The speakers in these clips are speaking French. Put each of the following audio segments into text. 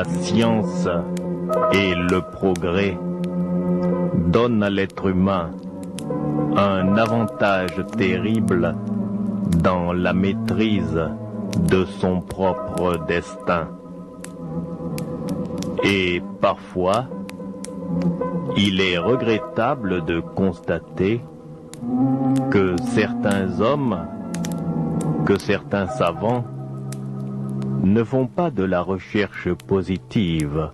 La science et le progrès donnent à l'être humain un avantage terrible dans la maîtrise de son propre destin. Et parfois, il est regrettable de constater que certains hommes, que certains savants ne font pas de la recherche positive,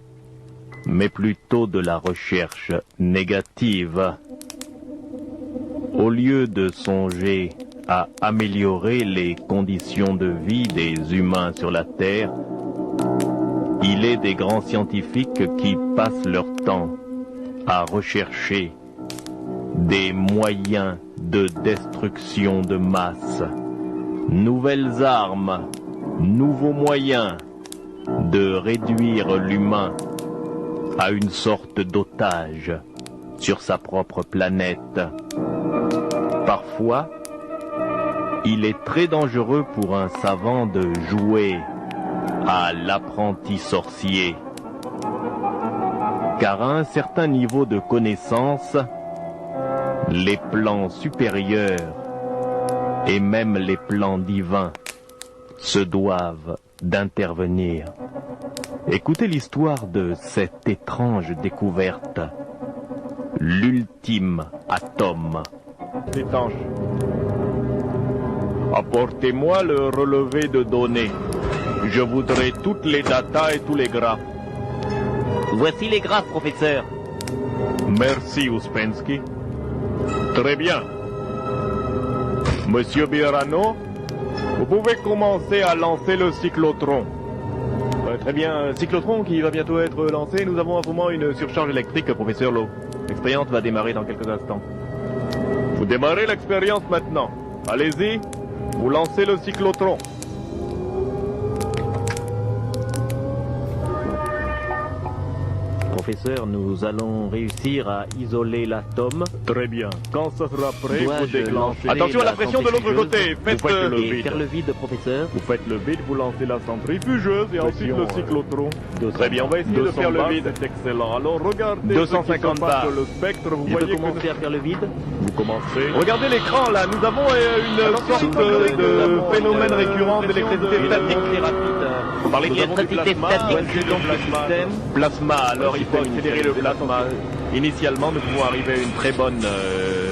mais plutôt de la recherche négative. Au lieu de songer à améliorer les conditions de vie des humains sur la Terre, il est des grands scientifiques qui passent leur temps à rechercher des moyens de destruction de masse, nouvelles armes, nouveaux moyens de réduire l'humain à une sorte d'otage sur sa propre planète. Parfois, il est très dangereux pour un savant de jouer à l'apprenti sorcier, car à un certain niveau de connaissance, les plans supérieurs et même les plans divins se doivent d'intervenir. Écoutez l'histoire de cette étrange découverte, l'ultime atome. Étanche. Apportez-moi le relevé de données. Je voudrais toutes les datas et tous les graphes. Voici les graphes, professeur. Merci, Ouspensky. Très bien. Monsieur Birano, vous pouvez commencer à lancer le cyclotron. Très bien, cyclotron qui va bientôt être lancé. Nous avons en ce moment une surcharge électrique, professeur Lowe. L'expérience va démarrer dans quelques instants. Vous démarrez l'expérience maintenant. Allez-y, vous lancez le cyclotron. Professeur, nous allons réussir à isoler l'atome. Très bien. Quand ça sera prêt, vous Dois-je déclenchez. lancer Attention à la pression de l'autre côté. Vous faites le Et vide. faire le vide, professeur. Vous faites le vide, vous lancez la centrifugeuse et ensuite le cyclotron. Très bien, on va essayer de 200 faire le bars, vide. c'est excellent. Alors regardez 250 ce qui se passe bars. sur le spectre. Vous Je peux voyez commencer que à faire le vide. vous commencez. Regardez l'écran là, nous avons une sorte de phénomène récurrent d'électricité statique. Très rapide. Par L'électricité statique. donc le système. Plasma, alors il faut accélérer le plasma. Initialement, nous pouvons arriver à une très bonne...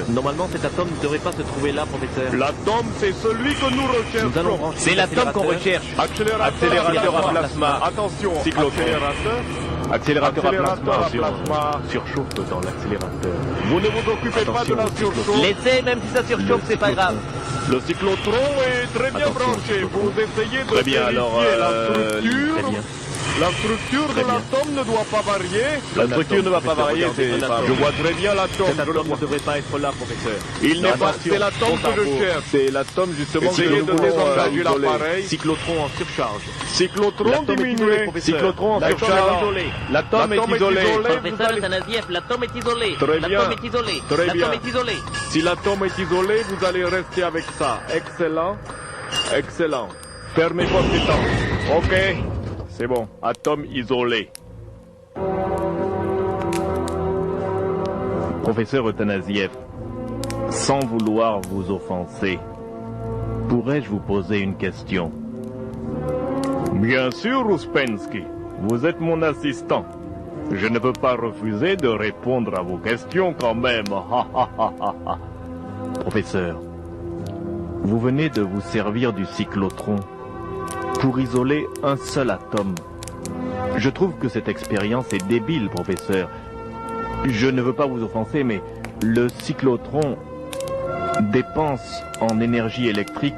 Normalement, cet atome ne devrait pas se trouver là, professeur. L'atome, c'est celui que nous recherchons. Nous allons brancher C'est l'atome qu'on recherche. Accélérateur à plasma. Attention, Cyclotron. Accélérateur Accélérateur à plasma. surchauffe dans l'accélérateur. Vous ne vous occupez pas de la surchauffe. Laissez, même si ça surchauffe, c'est pas grave. Le cyclotron est très bien branché. Vous essayez de Très bien, vérifier alors, la structure. très bien. La structure de l'atome ne doit pas varier. La structure ne va pas varier, Je vois très bien l'atome. Cet atome ne devrait pas être là, professeur. Il n'est pas. Attention, C'est l'atome que je cherche. C'est l'atome justement que Essayez nous de voulons désengager isoler. l'appareil. Cyclotron en surcharge. Cyclotron L'atome est isolé, diminué. professeur. Cyclotron en L'atome surcharge. est isolé. L'atome est isolé. Professeur Atanasiev, l'atome est isolé. Très bien. L'atome est isolé. Très bien. L'atome est isolé. Si l'atome est isolé, vous allez rester avec ça. Excellent. Excellent. Fermez votre étanche. Ok. C'est bon. Atome isolé. Professeur Eutanasiev, sans vouloir vous offenser, pourrais-je vous poser une question? Bien sûr, Ouspensky. Vous êtes mon assistant. Je ne peux pas refuser de répondre à vos questions quand même. Professeur, vous venez de vous servir du cyclotron pour isoler un seul atome. Je trouve que cette expérience est débile, professeur. Je ne veux pas vous offenser, mais le cyclotron dépense en énergie électrique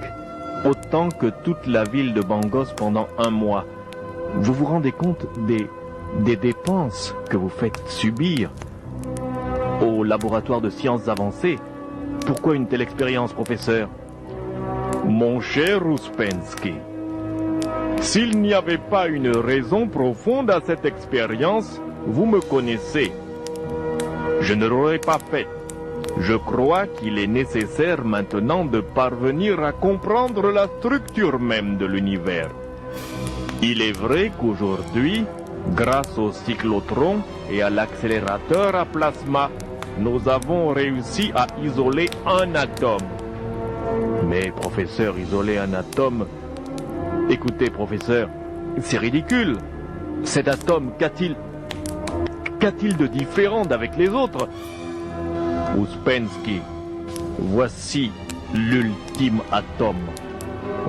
autant que toute la ville de Bangos pendant un mois. Vous vous rendez compte des dépenses que vous faites subir au laboratoire de sciences avancées? Pourquoi une telle expérience, professeur? Mon cher Ouspensky, s'il n'y avait pas une raison profonde à cette expérience, vous me connaissez. Je ne l'aurais pas fait. Je crois qu'il est nécessaire maintenant de parvenir à comprendre la structure même de l'univers. Il est vrai qu'aujourd'hui, Grâce au cyclotron et à l'accélérateur à plasma, nous avons réussi à isoler un atome. Mais professeur, isoler un atome... Écoutez professeur, c'est ridicule. Cet atome, qu'a-t-il de différent d'avec les autres? Ouspensky, voici l'ultime atome.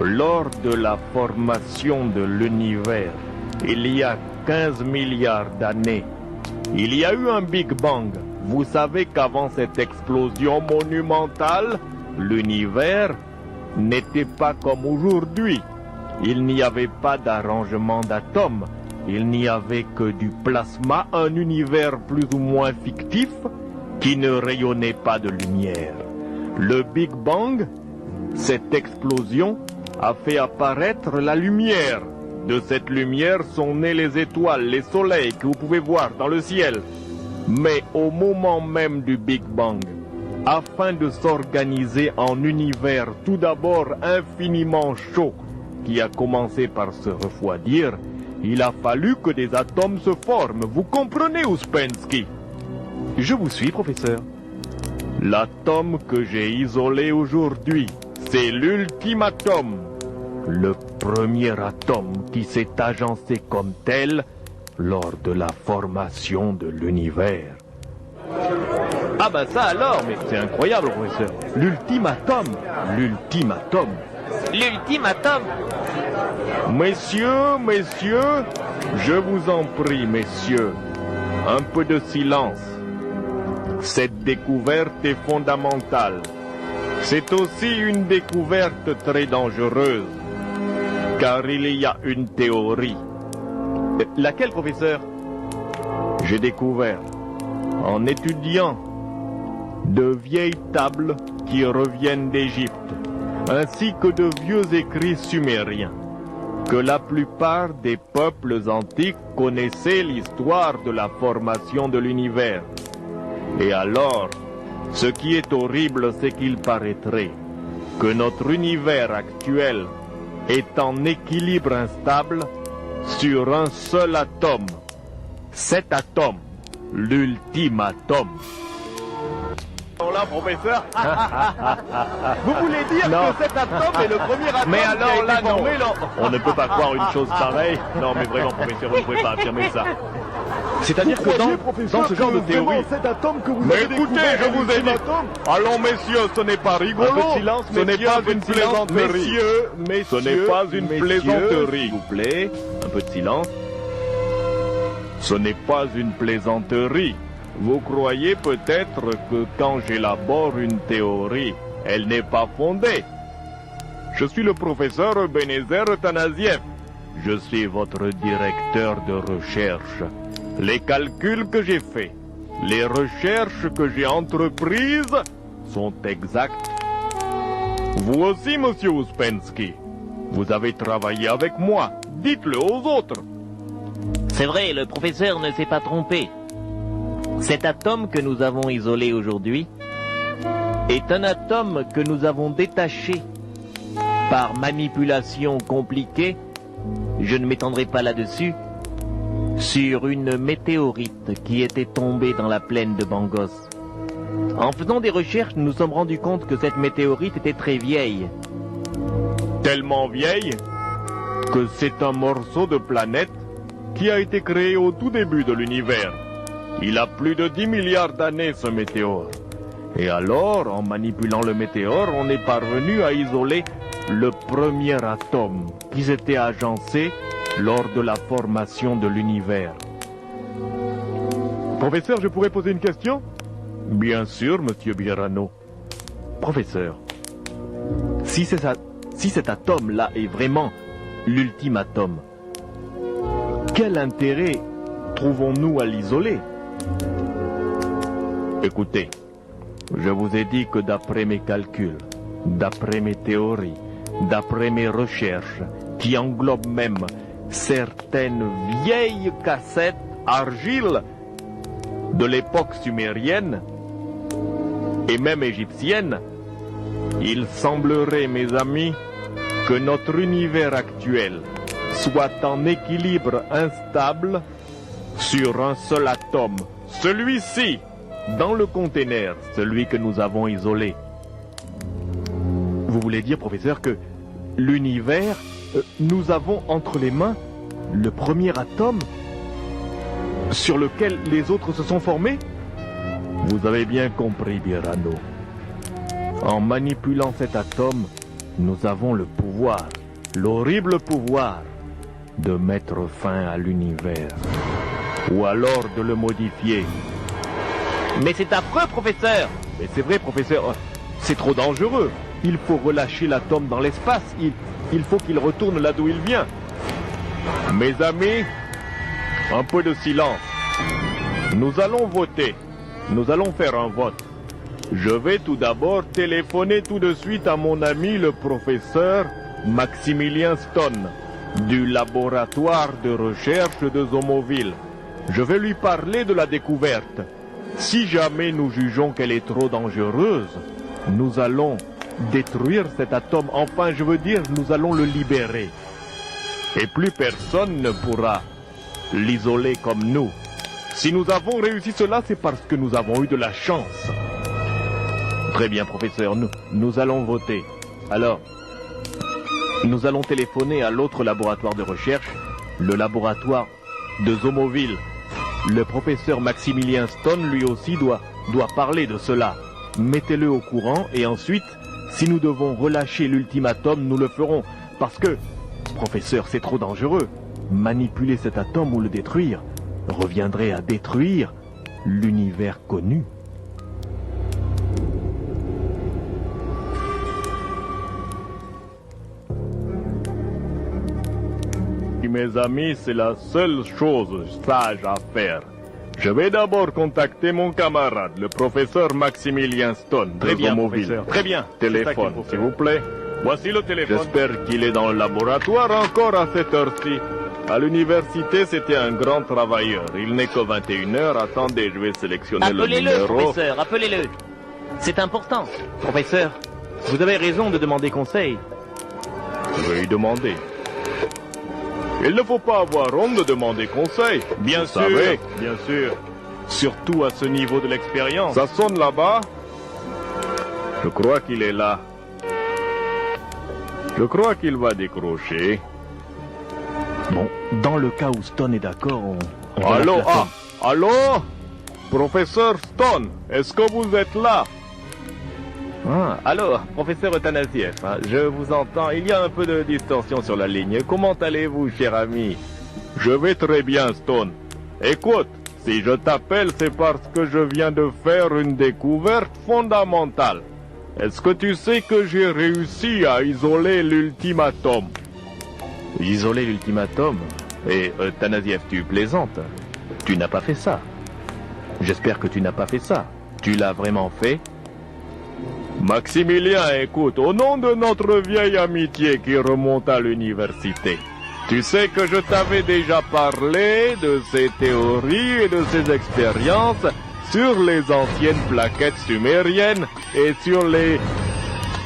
Lors de la formation de l'univers, il y a 15 milliards d'années, il y a eu un Big Bang. Vous savez qu'avant cette explosion monumentale, l'univers n'était pas comme aujourd'hui. Il n'y avait pas d'arrangement d'atomes. Il n'y avait que du plasma, un univers plus ou moins fictif qui ne rayonnait pas de lumière. Le Big Bang, cette explosion, a fait apparaître la lumière. De cette lumière sont nées les étoiles, les soleils que vous pouvez voir dans le ciel. Mais au moment même du Big Bang, afin de s'organiser en univers tout d'abord infiniment chaud, qui a commencé par se refroidir, il a fallu que des atomes se forment. Vous comprenez, Ouspensky? Je vous suis, professeur. L'atome que j'ai isolé aujourd'hui, c'est l'ultime atome. Le premier atome qui s'est agencé comme tel lors de la formation de l'univers. Ah bah ça alors, mais c'est incroyable, professeur. L'ultime atome. L'ultime atome. L'ultime atome. Messieurs, messieurs, je vous en prie, messieurs, un peu de silence. Cette découverte est fondamentale. C'est aussi une découverte très dangereuse, car il y a une théorie. Laquelle, professeur? J'ai découvert, en étudiant de vieilles tables qui reviennent d'Égypte, ainsi que de vieux écrits sumériens, que la plupart des peuples antiques connaissaient l'histoire de la formation de l'univers. Et alors, ce qui est horrible, c'est qu'il paraîtrait que notre univers actuel est en équilibre instable sur un seul atome. Cet atome, l'ultime atome. Là, professeur. Vous voulez dire Non. que cet atome est le premier atome Mais qui a alors été là, non. formé On ne peut pas croire une chose pareille. Non, mais vraiment, professeur, vous ne pouvez pas affirmer ça. C'est-à-dire que dans ce genre de théorie... cet atome que vous Mais avez écoutez, découvert je est vous ai l'ultime dit. atome. Allons, messieurs, ce n'est pas rigolo. Un peu de silence, ce n'est messieurs, pas un peu une de silence, plaisanterie. Ce n'est pas une plaisanterie. S'il vous plaît, un peu de silence. Ce n'est pas une plaisanterie. Vous croyez peut-être que quand j'élabore une théorie, elle n'est pas fondée. Je suis le professeur Ebenezer Tanasiev. Je suis votre directeur de recherche. Les calculs que j'ai faits, les recherches que j'ai entreprises sont exactes. Vous aussi, monsieur Ouspensky, vous avez travaillé avec moi. Dites-le aux autres. C'est vrai, le professeur ne s'est pas trompé. Cet atome que nous avons isolé aujourd'hui est un atome que nous avons détaché par manipulation compliquée, je ne m'étendrai pas là-dessus, sur une météorite qui était tombée dans la plaine de Bangos. En faisant des recherches, nous nous sommes rendus compte que cette météorite était très vieille. Tellement vieille que c'est un morceau de planète qui a été créé au tout début de l'univers. Il a plus de 10 milliards d'années, ce météore. Et alors, en manipulant le météore, on est parvenu à isoler le premier atome qui s'était agencé lors de la formation de l'univers. Professeur, je pourrais poser une question? Bien sûr, monsieur Bierano. Professeur, si cet atome-là est vraiment l'ultime atome, quel intérêt trouvons-nous à l'isoler? Écoutez, je vous ai dit que d'après mes calculs, d'après mes théories, d'après mes recherches, qui englobent même certaines vieilles cassettes argile de l'époque sumérienne et même égyptienne, il semblerait, mes amis, que notre univers actuel soit en équilibre instable sur un seul atome. Celui-ci, dans le conteneur, celui que nous avons isolé. Vous voulez dire, professeur, que l'univers, nous avons entre les mains le premier atome sur lequel les autres se sont formés? Vous avez bien compris, Birano. En manipulant cet atome, nous avons le pouvoir, l'horrible pouvoir, de mettre fin à l'univers. Ou alors de le modifier. Mais c'est affreux, professeur! Mais c'est vrai, professeur, c'est trop dangereux. Il faut relâcher l'atome dans l'espace. Il faut qu'il retourne là d'où il vient. Mes amis, un peu de silence. Nous allons voter. Nous allons faire un vote. Je vais tout d'abord téléphoner tout de suite à mon ami le professeur Maximilien Stone du laboratoire de recherche de Zomoville. Je vais lui parler de la découverte. Si jamais nous jugeons qu'elle est trop dangereuse, nous allons détruire cet atome. Enfin, je veux dire, nous allons le libérer. Et plus personne ne pourra l'isoler comme nous. Si nous avons réussi cela, c'est parce que nous avons eu de la chance. Très bien, professeur, nous allons voter. Alors, nous allons téléphoner à l'autre laboratoire de recherche, le laboratoire de Zomoville. Le professeur Maximilien Stone, lui aussi, doit parler de cela. Mettez-le au courant et ensuite, si nous devons relâcher l'ultimatum, nous le ferons. Parce que, professeur, c'est trop dangereux. Manipuler cet atome ou le détruire reviendrait à détruire l'univers connu. Mes amis, c'est la seule chose sage à faire. Je vais d'abord contacter mon camarade, le professeur Maximilien Stone de Zomoville. Très bien. Téléphone, s'il vous plaît. Voici le téléphone. J'espère qu'il est dans le laboratoire encore à cette heure-ci. À l'université, c'était un grand travailleur. Il n'est que 21h. Attendez, je vais sélectionner le numéro. Appelez-le, professeur, appelez-le. C'est important. Professeur, vous avez raison de demander conseil. Je vais lui demander. Il ne faut pas avoir honte de demander conseil. Bien sûr, bien sûr. Surtout à ce niveau de l'expérience. Ça sonne là-bas. Je crois qu'il est là. Je crois qu'il va décrocher. Bon, dans le cas où Stone est d'accord, on allô, allô? Professeur Stone, est-ce que vous êtes là? Alors, professeur Athanasiev, je vous entends. Il y a un peu de distorsion sur la ligne. Comment allez-vous, cher ami? Je vais très bien, Stone. Écoute, si je t'appelle, c'est parce que je viens de faire une découverte fondamentale. Est-ce que tu sais que j'ai réussi à isoler l'ultimatum? Isoler l'ultimatum? Et Athanasiev, tu plaisantes? Tu n'as pas fait ça. J'espère que tu n'as pas fait ça. Tu l'as vraiment fait? Maximilien, écoute, au nom de notre vieille amitié qui remonte à l'université, tu sais que je t'avais déjà parlé de ces théories et de ces expériences sur les anciennes plaquettes sumériennes et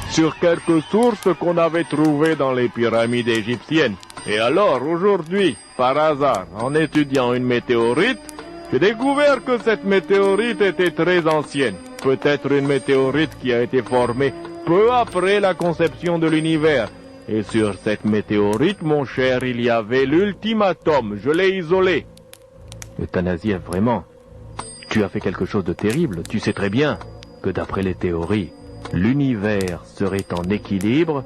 sur quelques sources qu'on avait trouvées dans les pyramides égyptiennes. Et alors, aujourd'hui, par hasard, en étudiant une météorite, j'ai découvert que cette météorite était très ancienne. Peut-être une météorite qui a été formée peu après la conception de l'univers. Et sur cette météorite, mon cher, il y avait l'ultimatum. Je l'ai isolé. Athanasiev, vraiment, tu as fait quelque chose de terrible. Tu sais très bien que d'après les théories, l'univers serait en équilibre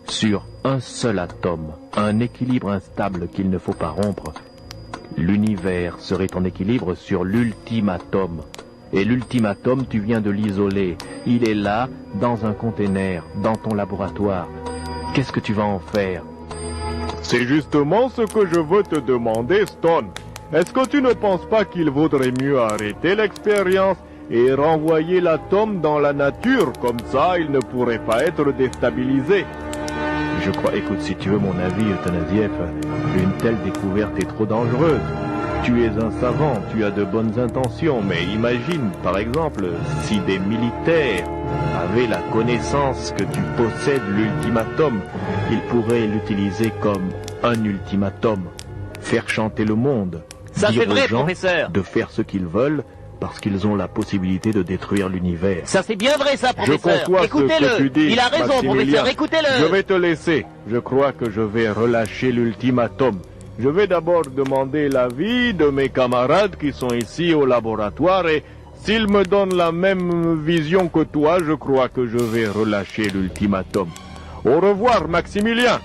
sur un seul atome. Un équilibre instable qu'il ne faut pas rompre. L'univers serait en équilibre sur l'ultimatum. Et l'ultimatum, tu viens de l'isoler. Il est là, dans un conteneur, dans ton laboratoire. Qu'est-ce que tu vas en faire? C'est justement ce que je veux te demander, Stone. Est-ce que tu ne penses pas qu'il vaudrait mieux arrêter l'expérience et renvoyer l'atome dans la nature? Comme ça, il ne pourrait pas être déstabilisé. Je crois, écoute, si tu veux mon avis, Athanasiev, une telle découverte est trop dangereuse. Tu es un savant, tu as de bonnes intentions, mais imagine, par exemple, si des militaires avaient la connaissance que tu possèdes l'ultimatum, ils pourraient l'utiliser comme un ultimatum, faire chanter le monde. Ça dire c'est vrai, aux gens professeur. de faire ce qu'ils veulent parce qu'ils ont la possibilité de détruire l'univers. Ça c'est bien vrai, ça, Je professeur. conçois ce que tu Écoutez-le. dis, Il a raison, Maximilien. professeur. Écoutez-le. Je vais te laisser. Je crois que je vais relâcher l'ultimatum. Je vais d'abord demander l'avis de mes camarades qui sont ici au laboratoire et s'ils me donnent la même vision que toi, je crois que je vais relâcher l'ultimatum. Au revoir, Maximilien.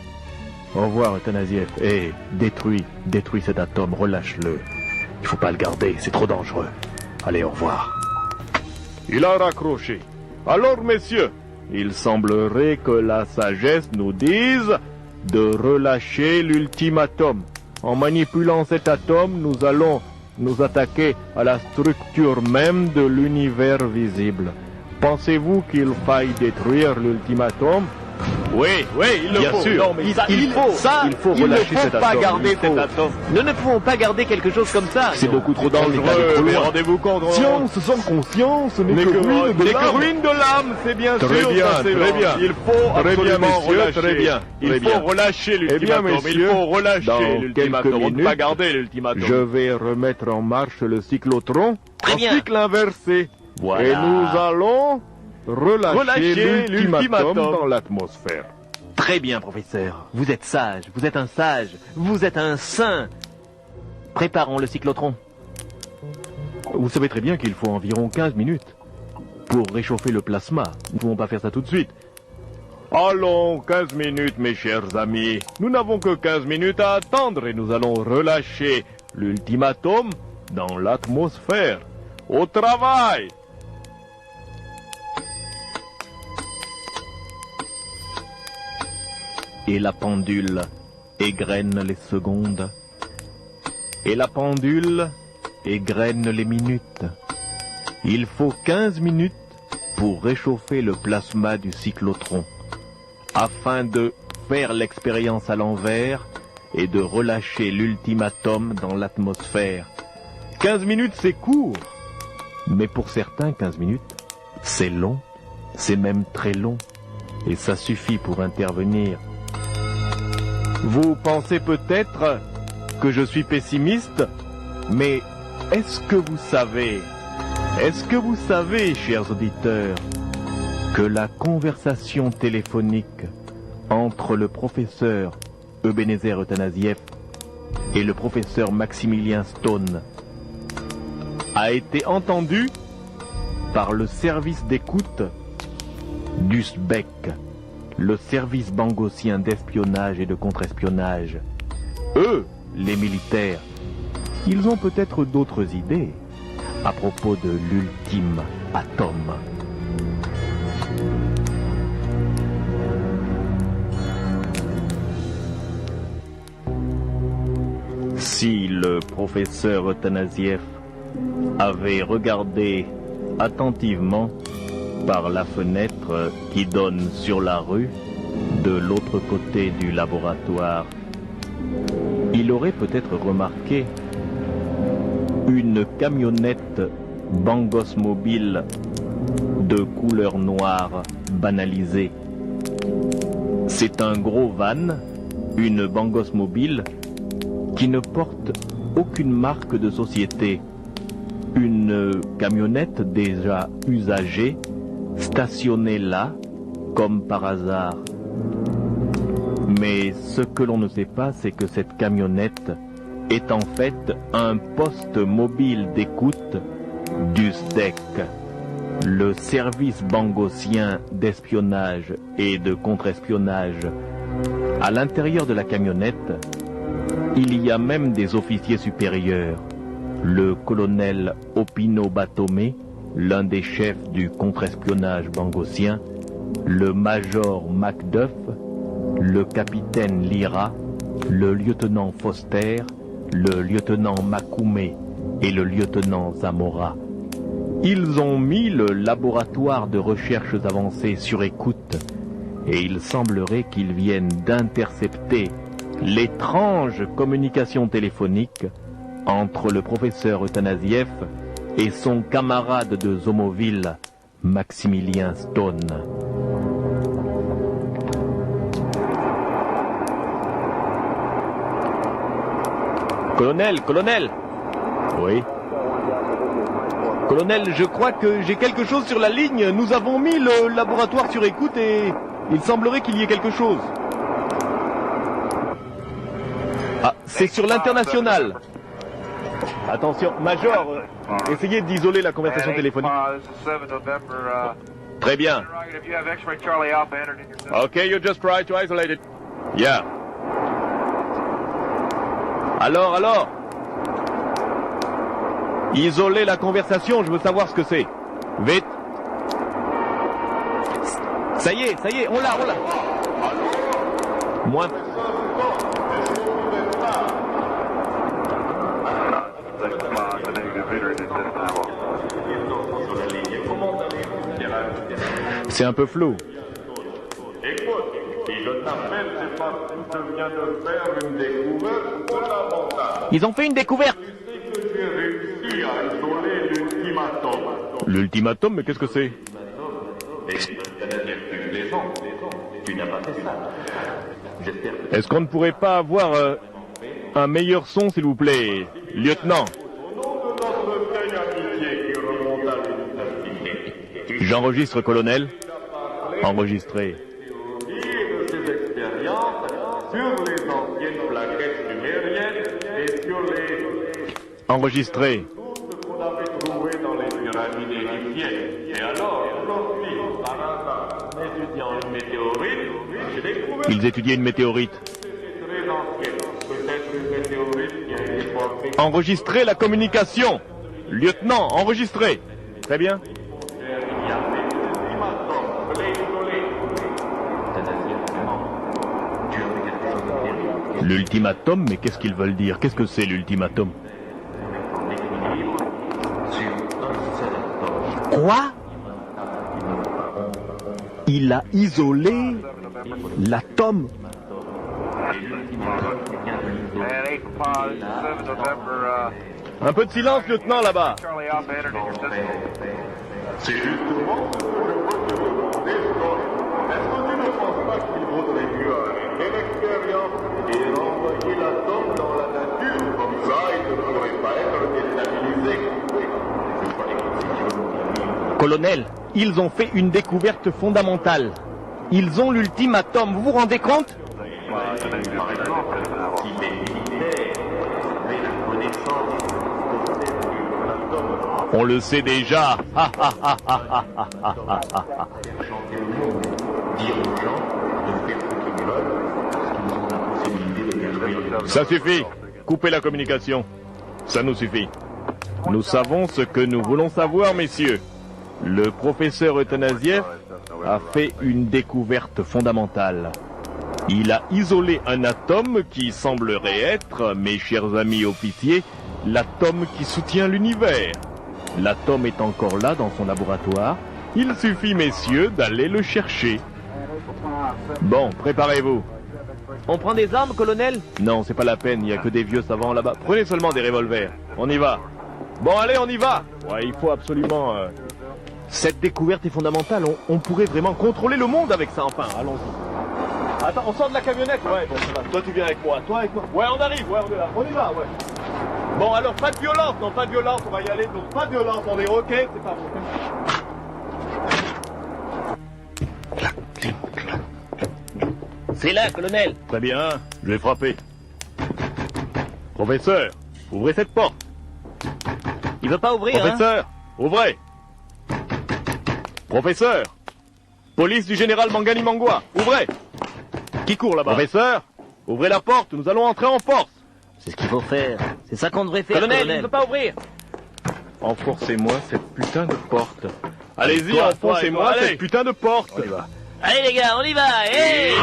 Au revoir, Athanasiev. Et détruis cet atome, relâche-le. Il faut pas le garder, c'est trop dangereux. Allez, au revoir. Il a raccroché. Alors, messieurs, il semblerait que la sagesse nous dise de relâcher l'ultimatum. En manipulant cet atome, nous allons nous attaquer à la structure même de l'univers visible. Pensez-vous qu'il faille détruire l'ultimatum? Oui, il le Bien faut. sûr. Non, mais il faut relâcher cet atome. garder Il faut. cet atome. Nous ne pouvons pas garder quelque chose comme ça. C'est beaucoup trop dangereux. Mais rendez-vous compte. Science sans conscience n'est que ruine de l'âme. C'est bien sûr. Très bien. Il faut absolument relâcher. Très bien. Il faut relâcher l'ultimatum. Il faut relâcher l'ultimatum. On ne peut pas garder l'ultimatum. Je vais remettre en marche le cyclotron. Très bien. En cycle inversé. Voilà. Et nous allons relâcher l'ultimatum dans l'atmosphère. Très bien, professeur. Vous êtes sage. Vous êtes un sage. Vous êtes un saint. Préparons le cyclotron. Vous savez très bien qu'il faut environ 15 minutes pour réchauffer le plasma. Nous ne pouvons pas faire ça tout de suite. Allons, 15 minutes, mes chers amis. Nous n'avons que 15 minutes à attendre et nous allons relâcher l'ultimatum dans l'atmosphère. Au travail! Et la pendule égrène les secondes. Et la pendule égrène les minutes. Il faut 15 minutes pour réchauffer le plasma du cyclotron, afin de faire l'expérience à l'envers et de relâcher l'ultimatum dans l'atmosphère. 15 minutes, c'est court. Mais pour certains, 15 minutes, c'est long, c'est même très long, et ça suffit pour intervenir. Vous pensez peut-être que je suis pessimiste, mais est-ce que vous savez, chers auditeurs, que la conversation téléphonique entre le professeur Ebenezer Athanasiev et le professeur Maximilien Stone a été entendue par le service d'écoute du SBEC, le service bangosien d'espionnage et de contre-espionnage. Eux, les militaires, ils ont peut-être d'autres idées à propos de l'ultime atome. Si le professeur Athanasiev avait regardé attentivement par la fenêtre qui donne sur la rue de l'autre côté du laboratoire, il aurait peut-être remarqué une camionnette Bangos mobile de couleur noire banalisée. C'est un gros van, une Bangos mobile qui ne porte aucune marque de société. Une camionnette déjà usagée, stationnée là, comme par hasard. Mais ce que l'on ne sait pas, c'est que cette camionnette est en fait un poste mobile d'écoute du SDEC, le service bangosien d'espionnage et de contre-espionnage. À l'intérieur de la camionnette, il y a même des officiers supérieurs. Le colonel Opino Batomé, l'un des chefs du contre-espionnage bangosien, le major Macduff, le capitaine Lyra, le lieutenant Foster, le lieutenant Makoumé et le lieutenant Zamora. Ils ont mis le laboratoire de recherches avancées sur écoute et il semblerait qu'ils viennent d'intercepter l'étrange communication téléphonique entre le professeur Athanasiev et son camarade de Zomoville, Maximilien Stone. Colonel, Oui. Colonel, je crois que j'ai quelque chose sur la ligne. Nous avons mis le laboratoire sur écoute et il semblerait qu'il y ait quelque chose. Ah, c'est sur l'international. Attention, Major, essayez d'isoler la conversation téléphonique. Très bien. Okay, you just try to isolate it. Yeah. Alors. Isoler la conversation, je veux savoir ce que c'est. Vite. Ça y est, on l'a. Moins. C'est un peu flou. Écoute, si je t'appelle, c'est parce que je viens de faire une découverte fondamentale. Ils ont fait une découverte. Tu sais que j'ai réussi à isoler l'ultimatum. L'ultimatum, mais qu'est-ce que c'est? Tu n'as pas fait ça. Est-ce qu'on ne pourrait pas avoir un meilleur son, s'il vous plaît, lieutenant? Au nom de notre vieille amitié qui remonte à l'université. J'enregistre, colonel. Enregistré. De ses expériences sur les anciennes plaquettes sumériennes et sur les... Enregistré. Tout ce qu'on avait trouvé dans les pyramides égyptiennes. Et alors, aujourd'hui, par hasard, en étudiant une météorite, j'ai découvert Ils étudiaient une météorite. que c'était très ancienne. Peut-être une météorite qui a été formée. Enregistrez la communication. Lieutenant, enregistré. Très bien. L'ultimatum, mais qu'est-ce qu'ils veulent dire? Qu'est-ce que c'est l'ultimatum? Quoi? Il a isolé l'atome. Un peu de silence, lieutenant, là-bas. C'est justement ce que je veux te demander, Scott. Est-ce que tu ne penses pas qu'il vaudrait mieux arrêter l'expérience et renvoyer l'atome dans la nature? Comme ça, il ne pourrait pas être déstabilisé. Colonel, ils ont fait une découverte fondamentale. Ils ont l'ultimatum, vous vous rendez compte? Par exemple, si les militaires avaient la connaissance de l'atome, On le sait déjà. chanter le monde, dire aux gens de faire ce qu'ils veulent, parce qu'ils ont la possibilité de détruire le Ça suffit. Coupez la communication. Ça nous suffit. Nous savons ce que nous voulons savoir, messieurs. Le professeur Euthanasiev a fait une découverte fondamentale. Il a isolé un atome qui semblerait être, mes chers amis officiers, l'atome qui soutient l'univers. L'atome est encore là dans son laboratoire. Il suffit, messieurs, d'aller le chercher. Bon, préparez-vous. On prend des armes, colonel? Non, c'est pas la peine, il n'y a que des vieux savants là-bas. Prenez seulement des revolvers. On y va. Bon, allez, on y va. Ouais, il faut absolument... Cette découverte est fondamentale. On pourrait vraiment contrôler le monde avec ça, enfin. Allons-y. Attends, on sort de la camionnette? Ouais, bon, ça va. Toi, tu viens avec moi. Toi, avec moi. Ouais, on arrive. Ouais, on est là. On y va, ouais. Bon, alors, pas de violence. Non, pas de violence. On va y aller. Donc, pas de violence. On est OK. C'est pas C'est là, colonel. Très bien. Je vais frapper. Professeur, ouvrez cette porte. Il veut pas ouvrir, hein? Professeur, ouvrez. Professeur, police du général Mangani Mangwa, ouvrez. Qui court là-bas? Professeur, ouvrez la porte, nous allons entrer en force. C'est ce qu'il faut faire. C'est ça qu'on devrait faire, Colonel, il ne veut pas ouvrir. Enfoncez-moi cette putain de porte. Allez-y, enfoncez-moi cette putain de porte. On y va. Allez, les gars, on y va. Hey!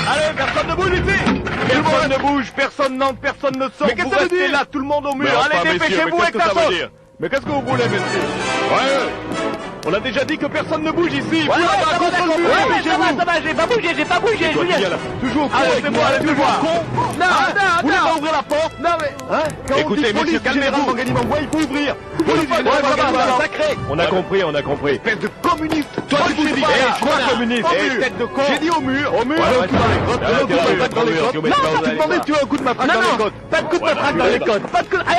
Allez, personne ne bouge ici. Personne ne bouge, personne n'entre, personne ne sort. Vous restez là, tout le monde au mur. Allez, dépêchez-vous avec la sauce. Mais qu'est-ce que vous voulez, messieurs? Ouais. On a déjà dit que personne ne bouge ici. Ouais, ça va, d'accord. Ouais, ça va, j'ai pas bougé, je vous dis. Toujours con avec moi, toujours con. Non, vous voulez pas ouvrir la porte? Non, mais... Hein? Écoutez, messieurs, calmez-vous. Mangani Mangwa, il faut ouvrir. On a compris. Espèce de communiste. Toi, tu bouges pas. Quoi, ministre. Tête de con. J'ai dit au mur. Au mur. Ouais, un coup dans les côtes. Un coup de matraque dans les côtes. Non, tu demandais tu veux un coup de matraque dans les côtes. Pas de coup de matraque dans les côtes. Pas de coup de... Aïe,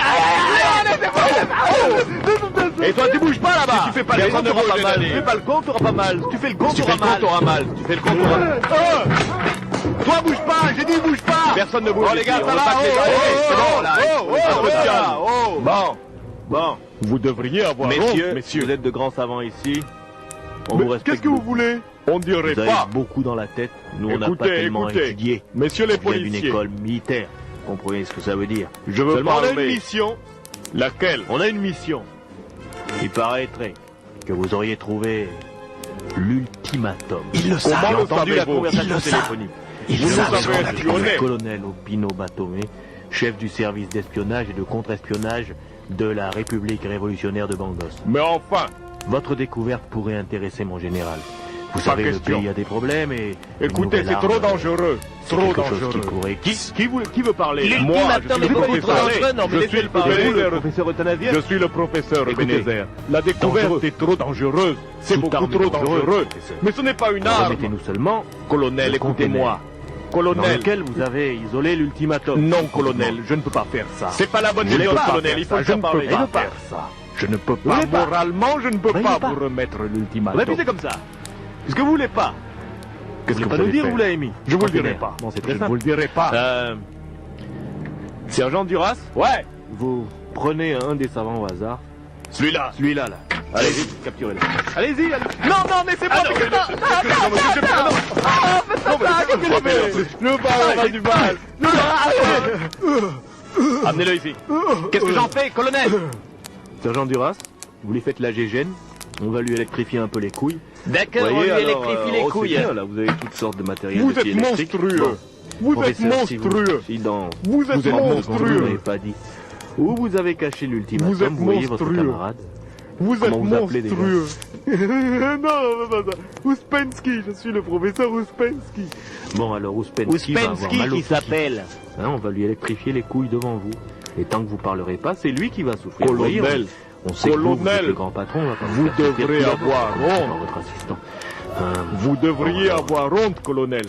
Et toi, tu bouges pas là-bas. Si tu fais pas le con, t'auras pas mal. Tu fais pas le con, t'auras pas mal. Si tu fais le con, Si tu fais t'auras le con, mal. t'auras mal. Tu fais le con, t'auras mal. Toi, bouge pas. J'ai dit bouge pas. Personne ne bouge. Oh les gars, ici, ça on va. veut pas que les gens- C'est bon, là. Un peu de calme. Bon. Vous devriez avoir honte, Messieurs, vous êtes de grands savants ici. On Mais vous respecte. qu'est-ce que vous beaucoup. voulez? On dirait Vous avez pas. beaucoup dans la tête. Nous, on n'a pas Écoutez, tellement écoutez. étudié. Messieurs les Vous êtes d'une policiers, école militaire. Vous comprenez ce que ça veut dire? je veux Seulement, on a une parler. mission. Laquelle? On a une mission. Il paraîtrait que vous auriez trouvé l'ultimatum. Ils le savent. J'ai le entendu la savez-vous? conversation Ils le savent. téléphonique. Ils Vous savent savez ce qu'on a espionner. découvert. Le colonel Opino Batomé, chef du service d'espionnage et de contre-espionnage de la République révolutionnaire de Bangos. Mais enfin, Votre découverte pourrait intéresser mon général. Vous Pas savez, question. le pays a des problèmes et... une écoutez, nouvelle c'est arme, trop dangereux. c'est Trop quelque chose qui dangereux. pourrait... Qui veut parler? L'ultimatum est beaucoup trop dangereux. Non, mais Je suis laissez-le le parler. professeur. professeur Euthanasia. Je suis le professeur Écoutez, Ebenezer. La découverte dangereux. est trop dangereuse. C'est Toute beaucoup arme est trop dangereuse, dangereux. professeur. Mais ce n'est pas une arme. Remettez-nous seulement Colonel, le écoutez-moi. dans Colonel. lequel vous avez isolé l'ultimatum. Non, colonel, je ne peux pas faire ça. C'est pas la bonne Vous méthode, voulez pas colonel. faire Il faut ça, que je je ne parle. peux pas faire ça. Je ne peux Vous pas. voulez pas Moralement, je ne peux Voulez pas pas vous remettre l'ultimatum. Répétez comme ça. Qu'est-ce que vous voulez pas? Qu'est-ce Vous que voulez pas vous nous dire allez où vous faire? l'avez mis? Je vous le Conteneur. dirai pas. Bon, c'est Je très ne simple. vous le dirai pas. Sergent Duras, Ouais, vous prenez un des savants au hasard. celui-là. Celui-là, là. Allez-y, capturez-le. Allez-y, allez. Non, non, mais c'est pas. Je veux pas avoir du mal. Amenez-le ici. Qu'est-ce que j'en fais, colonel? Sergent Duras, vous lui faites la gégène. On va lui électrifier un peu les couilles. D'accord, on lui électrifie les c'est couilles. bien, là, vous avez toutes sortes de matériel Vous de êtes scie électrique. monstrueux. Bon, Vous êtes professeur, si monstrueux. si dans... Vous êtes Vous monstrueux. n'avez pas dit. Où vous avez caché l'ultimatum, Vous êtes voyez votre monstrueux. camarade. Vous êtes Comment vous appelez déjà? monstrueux. Non. Ouspensky, je suis le professeur Ouspensky. Bon, alors Ouspensky va avoir Ouspensky mal au qui pied. s'appelle. Hein, on va lui électrifier les couilles devant vous. Et tant que vous parlerez pas, c'est lui qui va souffrir. Vous voyez, Colonel, on sait que vous êtes colonel, le grand patron. Là, quand vous faites sortir devrez tout avoir d'abord, honte. par votre assistant. Vous devriez Bon, avoir honte, colonel.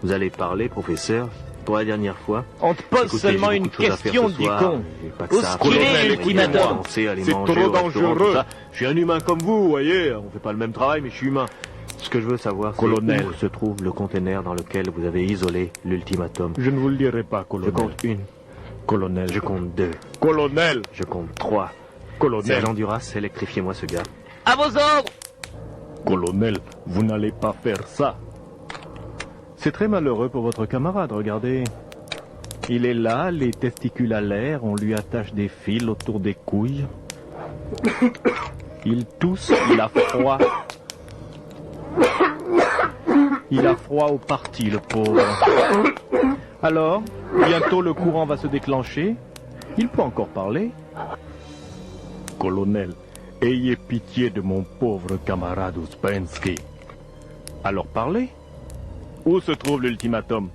Vous allez parler, professeur, pour la dernière fois. On te pose Écoutez, seulement j'ai une beaucoup de choses à faire question, ce dis soir. con. J'ai pas que Où ça à est-ce qu'il faire. est, Colonel, l'ultimatum? écoutez-moi, on sait aller C'est manger trop au restaurant, dangereux. tout ça. Je suis un humain comme vous, vous voyez. On fait pas le même travail, mais je suis humain. Ce que je veux savoir, c'est Colonel. où se trouve le conteneur dans lequel vous avez isolé l'ultimatum. Je ne vous le dirai pas, Je colonel. compte une, Colonel. je compte deux, Colonel. je compte trois. Colonel. Sergent Duras, électrifiez-moi ce gars. À vos ordres. Colonel, vous n'allez pas faire ça. C'est très malheureux pour votre camarade, regardez. Il est là, les testicules à l'air, on lui attache des fils autour des couilles. Il tousse, il a froid. Il a froid au parti, le pauvre. Alors, bientôt le courant va se déclencher. Il peut encore parler. Colonel, ayez pitié de mon pauvre camarade Ouspensky. Alors parlez. Où se trouve l'ultimatum?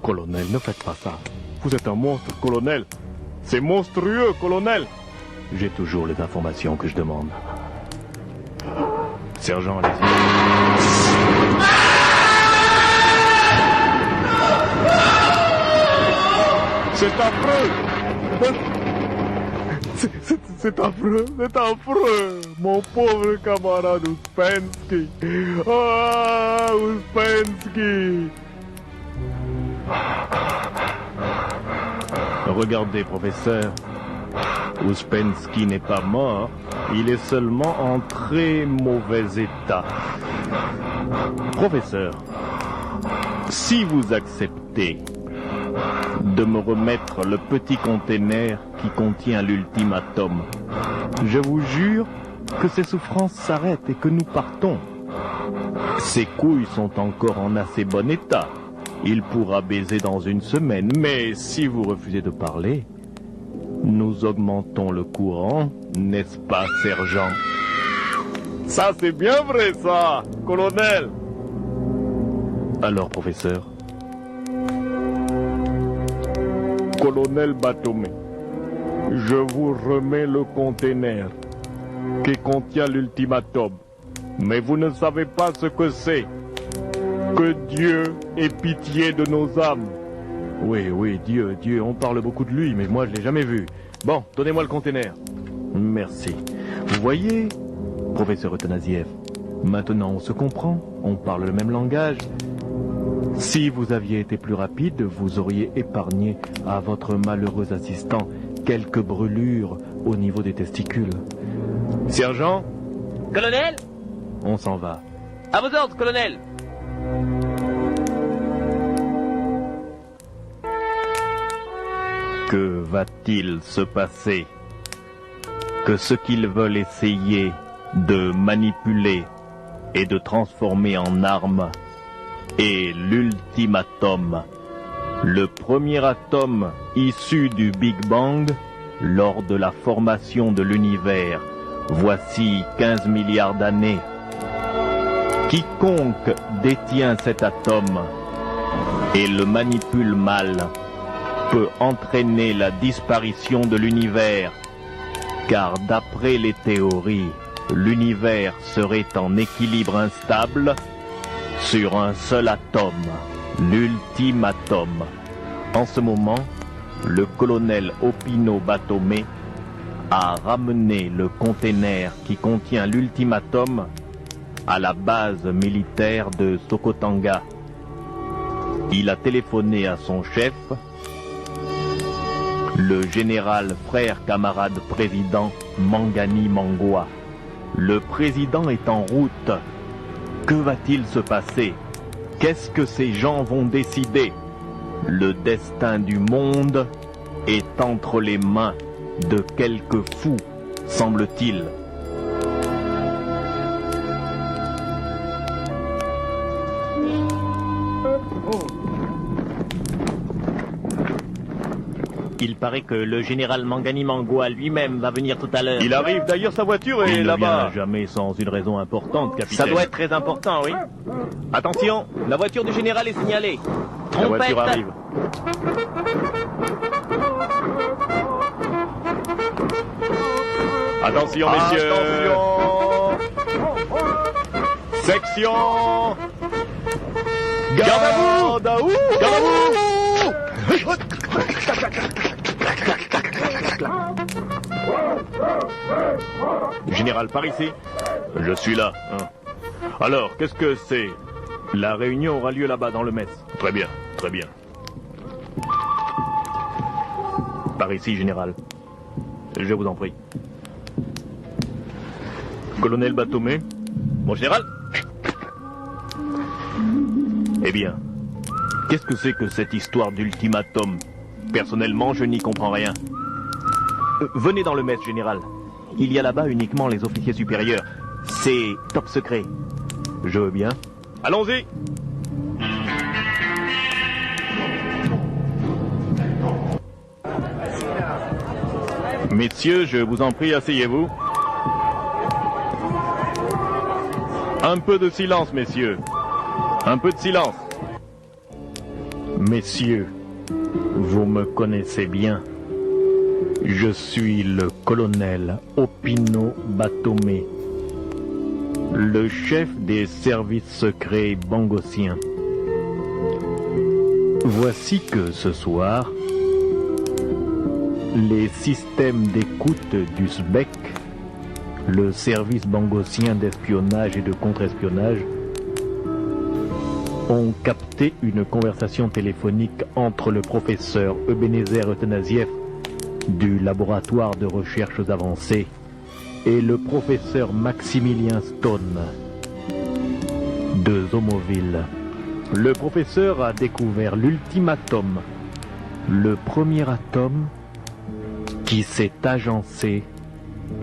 Colonel, ne faites pas ça. Vous êtes un monstre, colonel. C'est monstrueux, colonel. J'ai toujours les informations que je demande. Sergent, allez-y. C'est affreux. C'est affreux, c'est affreux. Mon pauvre camarade Ouspensky. Ah, Ouspensky. Regardez, professeur. Ouspensky n'est pas mort. Il est seulement en très mauvais état. Professeur, si vous acceptez de me remettre le petit conteneur qui contient l'ultimatum, je vous jure que ces souffrances s'arrêtent et que nous partons. Ses couilles sont encore en assez bon état. Il pourra baiser dans une semaine, mais si vous refusez de parler, nous augmentons le courant, n'est-ce pas, sergent? Ça, c'est bien vrai, ça, colonel. Alors, professeur, Colonel Batomé, je vous remets le conteneur qui contient l'ultimatum. Mais vous ne savez pas ce que c'est. Que Dieu ait pitié de nos âmes. Oui, Dieu, on parle beaucoup de lui, mais moi je l'ai jamais vu. Bon, donnez-moi le conteneur. Merci. Vous voyez, professeur Eutanasiev, maintenant on se comprend, on parle le même langage. Si vous aviez été plus rapide, vous auriez épargné à votre malheureux assistant quelques brûlures au niveau des testicules. Sergent, Colonel, on s'en va. à vos ordres, colonel. Que va-t-il se passer? Que ce qu'ils veulent essayer de manipuler et de transformer en arme est l'ultimatum, le premier atome issu du Big Bang lors de la formation de l'univers, voici 15 milliards d'années. Quiconque détient cet atome et le manipule mal peut entraîner la disparition de l'univers, car d'après les théories, l'univers serait en équilibre instable sur un seul atome, l'ultimatum. En ce moment, le colonel Opino Batomé a ramené le conteneur qui contient l'ultimatum à la base militaire de Sokotanga. Il a téléphoné à son chef, le général frère camarade président Mangani Mangwa. Le président est en route. Que va-t-il se passer? Qu'est-ce que ces gens vont décider? Le destin du monde est entre les mains de quelques fous, semble-t-il. Il paraît que le général Mangani Mangwa lui-même va venir tout à l'heure. Il arrive, d'ailleurs sa voiture est Il ne là-bas. vient jamais sans une raison importante, capitaine. Ça doit être très important, oui. Attention, la voiture du général est signalée. La voiture Trompette. arrive. Attention, messieurs. Attention. Section. Garde à vous. Garde à vous. Général, par ici. Je suis là. Alors, qu'est-ce que c'est? La réunion aura lieu là-bas dans le mess. Très bien, très bien. Par ici, général. Je vous en prie. Colonel Batomé. Mon général. Eh bien, qu'est-ce que c'est que cette histoire d'ultimatum? Personnellement, je n'y comprends rien. Venez dans le mess, général. Il y a là-bas uniquement les officiers supérieurs. C'est top secret. Je veux bien. Allons-y. Messieurs, je vous en prie, asseyez-vous. Un peu de silence, messieurs. Un peu de silence. Messieurs, vous me connaissez bien. Je suis le colonel Opino Batomé, le chef des services secrets bangossiens. Voici que ce soir, les systèmes d'écoute du SBEC, le service bangossien d'espionnage et de contre-espionnage, ont capté une conversation téléphonique entre le professeur Ebenezer Eutanasiev du laboratoire de recherches avancées et le professeur Maximilien Stone de Zomoville. Le professeur a découvert l'ultimatum, le premier atome qui s'est agencé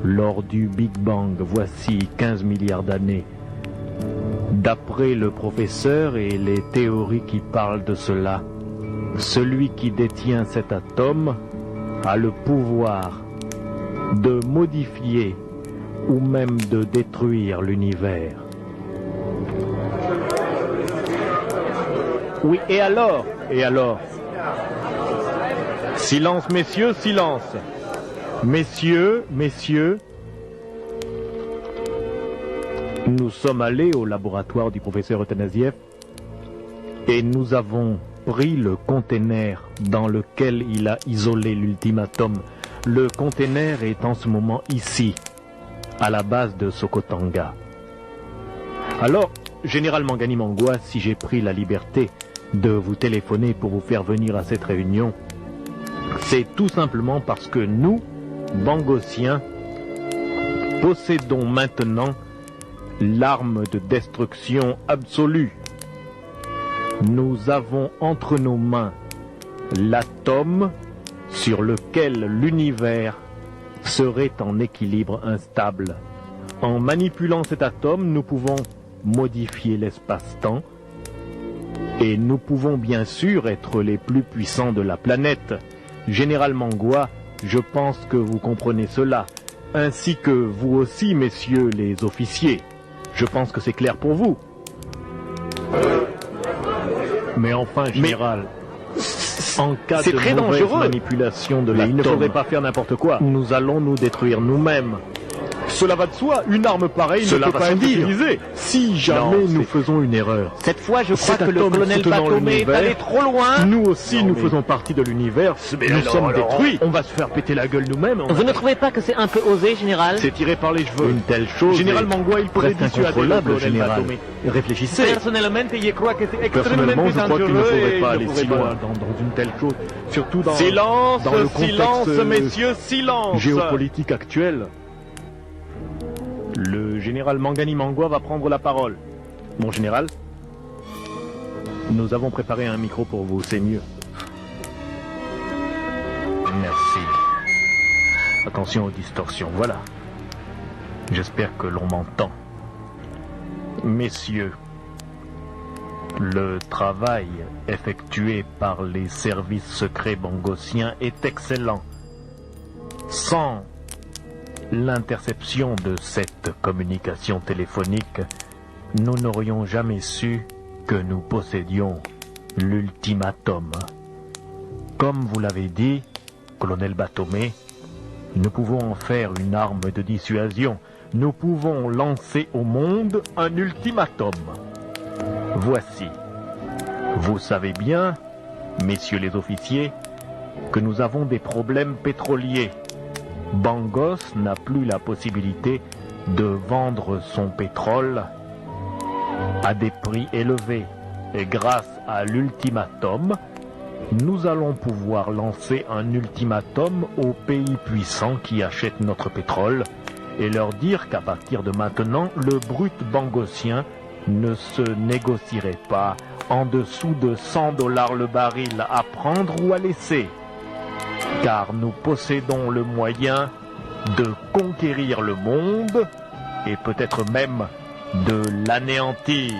lors du Big Bang, voici 15 milliards d'années. D'après le professeur et les théories qui parlent de cela, celui qui détient cet atome a le pouvoir de modifier ou même de détruire l'univers. Oui, et alors? Et alors? Silence, messieurs, silence. Messieurs, Nous sommes allés au laboratoire du professeur Athanasiev et nous avons pris le conteneur dans lequel il a isolé l'ultimatum. Le conteneur est en ce moment ici, à la base de Sokotanga. Alors, Général Mangani Mangwa, si j'ai pris la liberté de vous téléphoner pour vous faire venir à cette réunion, c'est tout simplement parce que nous, Bangossiens, possédons maintenant l'arme de destruction absolue. Nous avons entre nos mains l'atome sur lequel l'univers serait en équilibre instable. En manipulant cet atome, nous pouvons modifier l'espace-temps et nous pouvons bien sûr être les plus puissants de la planète. Général Mangwa, je pense que vous comprenez cela, ainsi que vous aussi, messieurs les officiers. Je pense que c'est clair pour vous. Mais enfin, général, en cas de très mauvaise dangereux. manipulation de l'atome, il ne faudrait pas faire n'importe quoi. Nous allons nous détruire nous-mêmes. Cela va de soi, une arme pareille Cela ne peut va pas sans être dire. utilisée. Si jamais nous faisons une erreur, Cette fois, je crois Cet que le atome colonel soutenant Batomé est l'univers, allé trop loin. nous aussi nous faisons partie de l'univers, nous sommes détruits. On va se faire péter la gueule nous-mêmes. Vous ne trouvez pas que c'est un peu osé, général? C'est tiré par les cheveux. Une telle chose. Général Mangwa, il pourrait presque dissuader le incontrôlable, colonel général. Batomé. Réfléchissez. Personnellement, je crois que c'est Personnellement, je crois qu'il ne faudrait pas aller si loin loin dans une telle chose, surtout dans, Silence, dans le contexte silence, messieurs, silence. géopolitique actuel. Le général Mangani Mangwa va prendre la parole. Mon général, nous avons préparé un micro pour vous, c'est mieux. Merci. Attention aux distorsions, voilà. J'espère que l'on m'entend. Messieurs, le travail effectué par les services secrets bangossiens est excellent. Sans l'interception de cette communication téléphonique, nous n'aurions jamais su que nous possédions l'ultimatum. Comme vous l'avez dit, colonel Batomé, nous pouvons en faire une arme de dissuasion. Nous pouvons lancer au monde un ultimatum. Voici. Vous savez bien, messieurs les officiers, que nous avons des problèmes pétroliers. Bangos n'a plus la possibilité de vendre son pétrole à des prix élevés. Et grâce à l'ultimatum, nous allons pouvoir lancer un ultimatum aux pays puissants qui achètent notre pétrole et leur dire qu'à partir de maintenant, le brut bangossien ne se négocierait pas en dessous de $100 le baril à prendre ou à laisser. Car nous possédons le moyen de conquérir le monde et peut-être même de l'anéantir.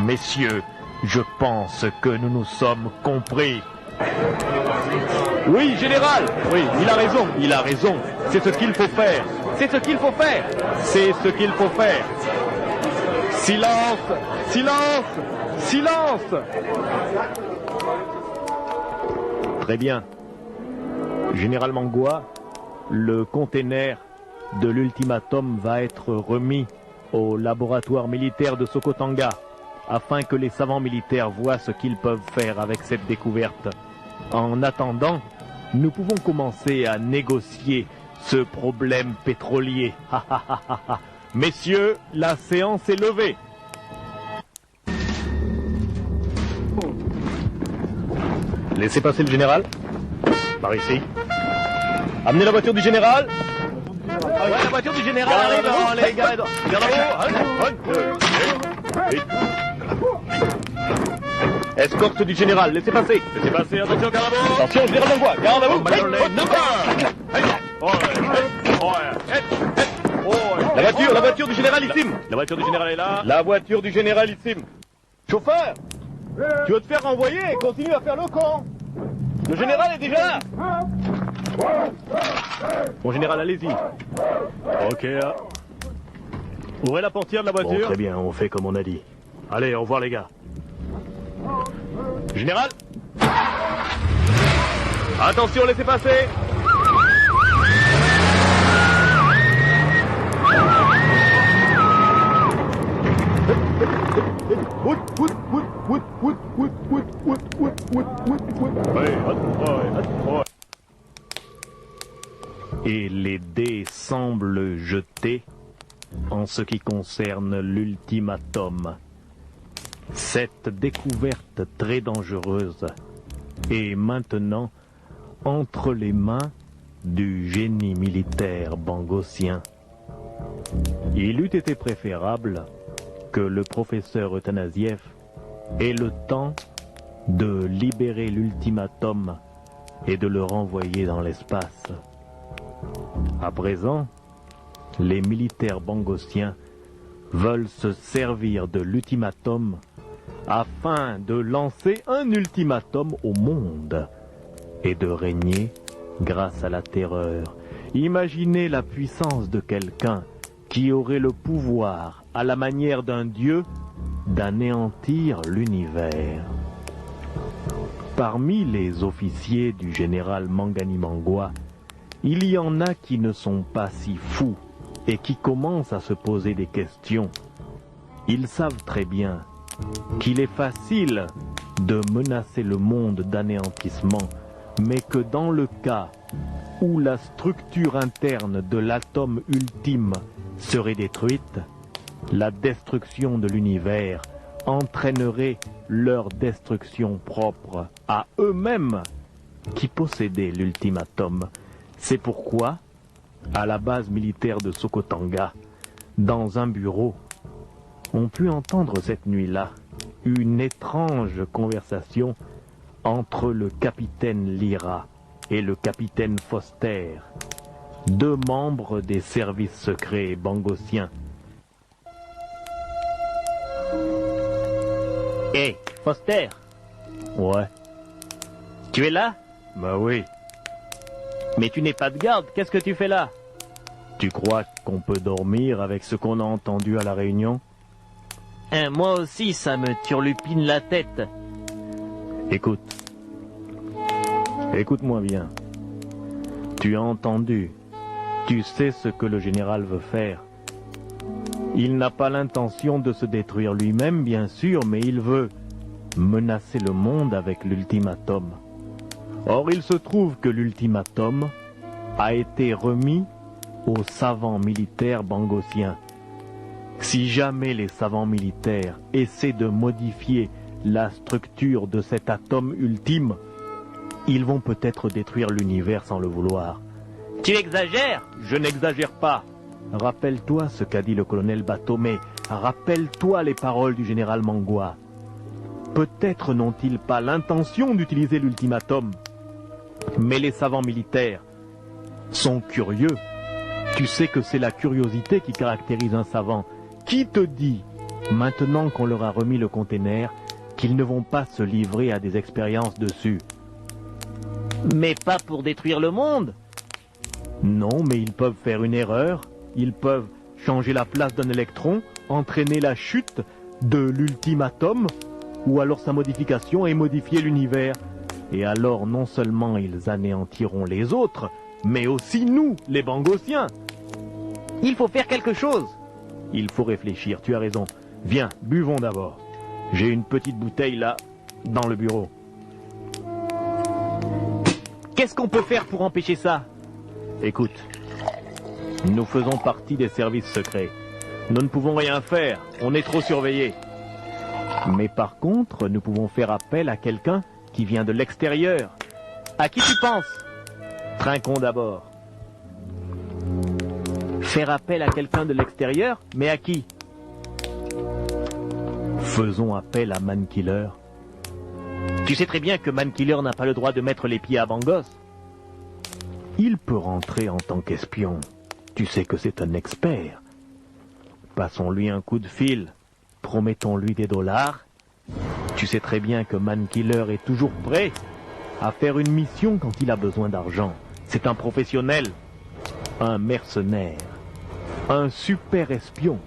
Messieurs, je pense que nous nous sommes compris. Oui, général. Oui, il a raison. C'est ce qu'il faut faire. C'est ce qu'il faut faire. C'est ce qu'il faut faire. Silence, silence, silence. Très bien. Général Mangwa, le conteneur de l'ultimatum va être remis au laboratoire militaire de Sokotanga afin que les savants militaires voient ce qu'ils peuvent faire avec cette découverte. En attendant, nous pouvons commencer à négocier ce problème pétrolier. Messieurs, la séance est levée. Laissez passer le général. Par ici. Amenez la voiture du général. Ouais, la voiture du général arrive, les gars. Escorte du général, laissez passer. Laissez passer, attention, garde à vous. Attention, général Mangwa, garde à vous. La voiture du généralissime. La voiture du général est là. La voiture du généralissime. Chauffeur, tu veux te faire renvoyer et continue à faire le con. Le général est déjà là. Mon général, allez-y. Ok. Ouvrez la portière de la voiture. Bon, très bien, on fait comme on a dit. Allez, au revoir les gars. Général. Attention, laissez passer. Et les dés semblent jetés en ce qui concerne l'ultimatum. Cette découverte très dangereuse est maintenant entre les mains du génie militaire bangosien. Il eût été préférable que le professeur Euthanasiev ait le temps de libérer l'ultimatum et de le renvoyer dans l'espace. À présent, les militaires bangosiens veulent se servir de l'ultimatum afin de lancer un ultimatum au monde et de régner grâce à la terreur. Imaginez la puissance de quelqu'un qui aurait le pouvoir, à la manière d'un dieu, d'anéantir l'univers. Parmi les officiers du général Mangani Mangwa, il y en a qui ne sont pas si fous et qui commencent à se poser des questions. Ils savent très bien qu'il est facile de menacer le monde d'anéantissement, mais que dans le cas où la structure interne de l'atome ultime serait détruite, la destruction de l'univers entraînerait leur destruction propre à eux-mêmes qui possédaient l'ultimatum. C'est pourquoi, à la base militaire de Sokotanga, dans un bureau, on put entendre cette nuit-là une étrange conversation entre le capitaine Lyra et le capitaine Foster, deux membres des services secrets bangosiens. Hé, Foster, Ouais, tu es là? bah oui. Mais tu n'es pas de garde, qu'est-ce que tu fais là? Tu crois qu'on peut dormir avec ce qu'on a entendu à la réunion? Moi aussi, ça me turlupine la tête. Écoute. Écoute-moi bien. Tu as entendu. Tu sais ce que le général veut faire. Il n'a pas l'intention de se détruire lui-même, bien sûr, mais il veut menacer le monde avec l'ultimatum. Or, il se trouve que l'ultimatum a été remis aux savants militaires bangosiens. Si jamais les savants militaires essaient de modifier la structure de cet atome ultime, ils vont peut-être détruire l'univers sans le vouloir. Tu exagères? Je n'exagère pas. Rappelle-toi ce qu'a dit le colonel Batome. Rappelle-toi les paroles du général Mangwa. Peut-être n'ont-ils pas l'intention d'utiliser l'ultimatum, mais les savants militaires sont curieux. Tu sais que c'est la curiosité qui caractérise un savant. Qui te dit, maintenant qu'on leur a remis le conteneur, qu'ils ne vont pas se livrer à des expériences dessus? Mais pas pour détruire le monde. Non, mais ils peuvent faire une erreur. Ils peuvent changer la place d'un électron, entraîner la chute de l'ultimatum, ou alors sa modification et modifier l'univers. Et alors, non seulement ils anéantiront les autres, mais aussi nous, les bangosiens. Il faut faire quelque chose. Il faut réfléchir, tu as raison. Viens, buvons d'abord. J'ai une petite bouteille là, dans le bureau. Qu'est-ce qu'on peut faire pour empêcher ça? Écoute, nous faisons partie des services secrets. Nous ne pouvons rien faire, on est trop surveillés. Mais par contre, nous pouvons faire appel à quelqu'un qui vient de l'extérieur. À qui tu penses? Trinquons d'abord. Faire appel à quelqu'un de l'extérieur? Mais à qui? Faisons appel à Mankiller. Tu sais très bien que Mankiller n'a pas le droit de mettre les pieds à Bangos. Il peut rentrer en tant qu'espion. Tu sais que c'est un expert. Passons-lui un coup de fil. Promettons-lui des dollars. Tu sais très bien que Mankiller est toujours prêt à faire une mission quand il a besoin d'argent. C'est un professionnel, un mercenaire, un super espion.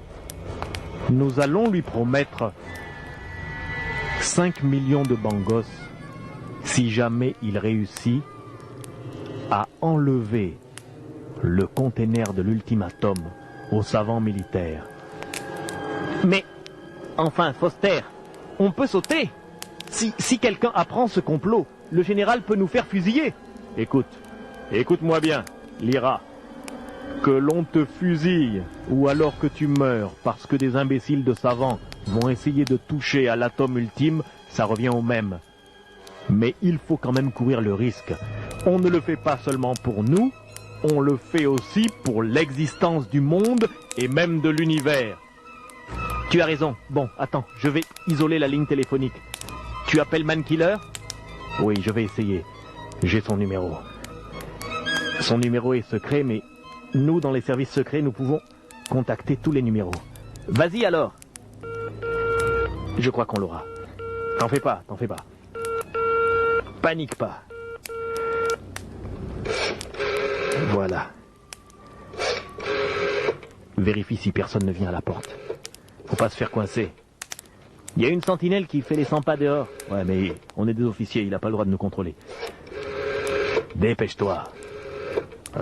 Nous allons lui promettre 5 millions de bangos si jamais il réussit à enlever le conteneur de l'ultimatum aux savants militaires. Mais, enfin, Foster, On peut sauter. Si quelqu'un apprend ce complot, le général peut nous faire fusiller. Écoute-moi bien, Lyra. Que l'on te fusille, ou alors que tu meurs parce que des imbéciles de savants vont essayer de toucher à l'atome ultime, ça revient au même. Mais il faut quand même courir le risque. On ne le fait pas seulement pour nous, on le fait aussi pour l'existence du monde et même de l'univers. Tu as raison. Bon, attends, je vais isoler la ligne téléphonique. Tu appelles Mankiller? Oui, je vais essayer. J'ai son numéro. Son numéro est secret, mais nous, dans les services secrets, nous pouvons contacter tous les numéros. Vas-y alors. Je crois qu'on l'aura. T'en fais pas. Panique pas. Voilà. Vérifie si personne ne vient à la porte. Faut pas se faire coincer. Il y a une sentinelle qui fait les 100 pas dehors. Ouais, mais on est des officiers, il a pas le droit de nous contrôler. Dépêche-toi.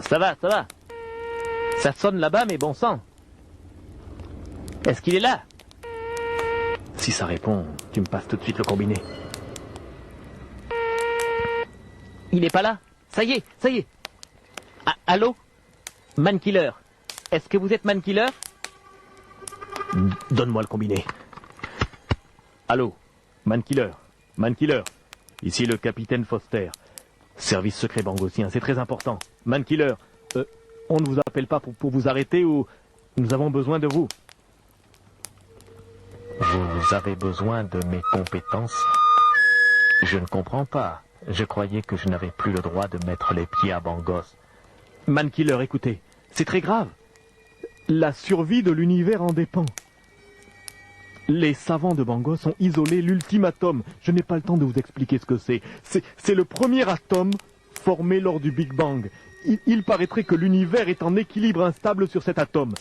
Ça va. Ça sonne là-bas, mais bon sang. Est-ce qu'il est là? Si ça répond, tu me passes tout de suite le combiné. Il n'est pas là? Ça y est. Ah, allô? Mankiller. Est-ce que vous êtes Mankiller? Donne-moi le combiné. Allô, Mankiller. Ici le capitaine Foster. Service secret bangosien, c'est très important. Mankiller, on ne vous appelle pas pour vous arrêter ou nous avons besoin de vous. Vous avez besoin de mes compétences? Je ne comprends pas. Je croyais que je n'avais plus le droit de mettre les pieds à Bangos. Mankiller, écoutez, c'est très grave. La survie de l'univers en dépend. Les savants de Bangos ont isolé l'ultimatum. Je n'ai pas le temps de vous expliquer ce que c'est. C'est le premier atome formé lors du Big Bang. Il paraîtrait que l'univers est en équilibre instable sur cet atome.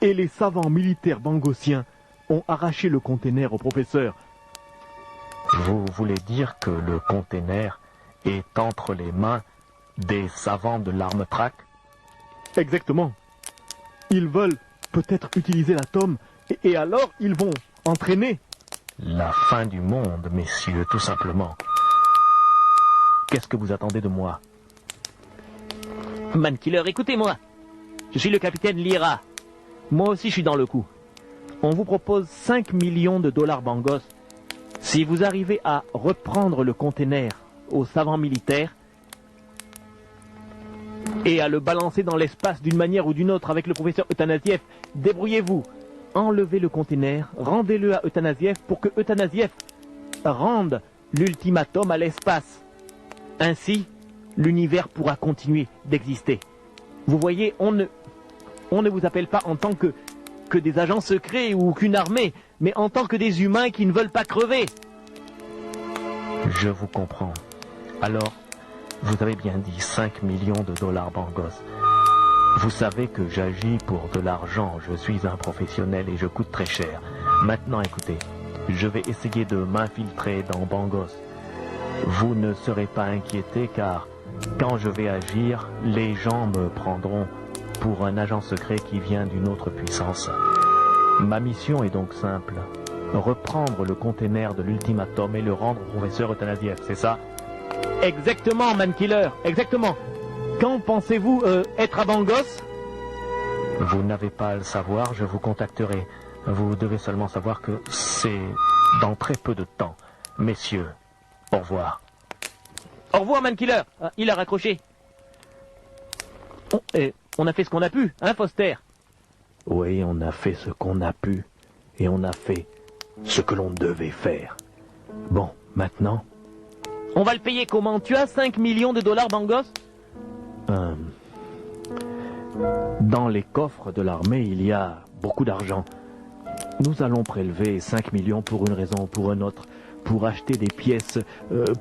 Et les savants militaires bangosiens ont arraché le conteneur au professeur. Vous voulez dire que le conteneur est entre les mains des savants de l'arme track? Exactement. Ils veulent peut-être utiliser l'atome et alors ils vont entraîner. La fin du monde, messieurs, tout simplement. Qu'est-ce que vous attendez de moi? Mankiller, écoutez-moi. Je suis le capitaine Lyra. Moi aussi je suis dans le coup. On vous propose 5 millions de dollars Bangos. Si vous arrivez à reprendre le conteneur aux savants militaires et à le balancer dans l'espace d'une manière ou d'une autre avec le professeur Eutanasiev, débrouillez-vous. Enlevez le conteneur, rendez-le à Eutanasiev pour que Eutanasiev rende l'ultimatum à l'espace. Ainsi, l'univers pourra continuer d'exister. Vous voyez, on ne vous appelle pas en tant que des agents secrets ou qu'une armée, mais en tant que des humains qui ne veulent pas crever. Je vous comprends. Alors, vous avez bien dit 5 millions de dollars Bangos. Vous savez que j'agis pour de l'argent, je suis un professionnel et je coûte très cher. Maintenant écoutez, je vais essayer de m'infiltrer dans Bangos. Vous ne serez pas inquiétés car quand je vais agir, les gens me prendront pour un agent secret qui vient d'une autre puissance. Ma mission est donc simple. Reprendre le conteneur de l'ultimatum et le rendre au professeur Eutanasiev, c'est ça? Exactement, Mankiller, exactement. Quand pensez-vous être à Bangos? Vous n'avez pas à le savoir, je vous contacterai. Vous devez seulement savoir que c'est dans très peu de temps. Messieurs, au revoir. Au revoir, Mankiller. Ah, il a raccroché. On a fait ce qu'on a pu, hein, Foster? Oui, on a fait ce qu'on a pu. Et on a fait ce que l'on devait faire. Bon, maintenant... On va le payer comment? Tu as 5 millions de dollars Bangos? Dans les coffres de l'armée, il y a beaucoup d'argent. Nous allons prélever 5 millions pour une raison ou pour une autre, pour acheter des pièces,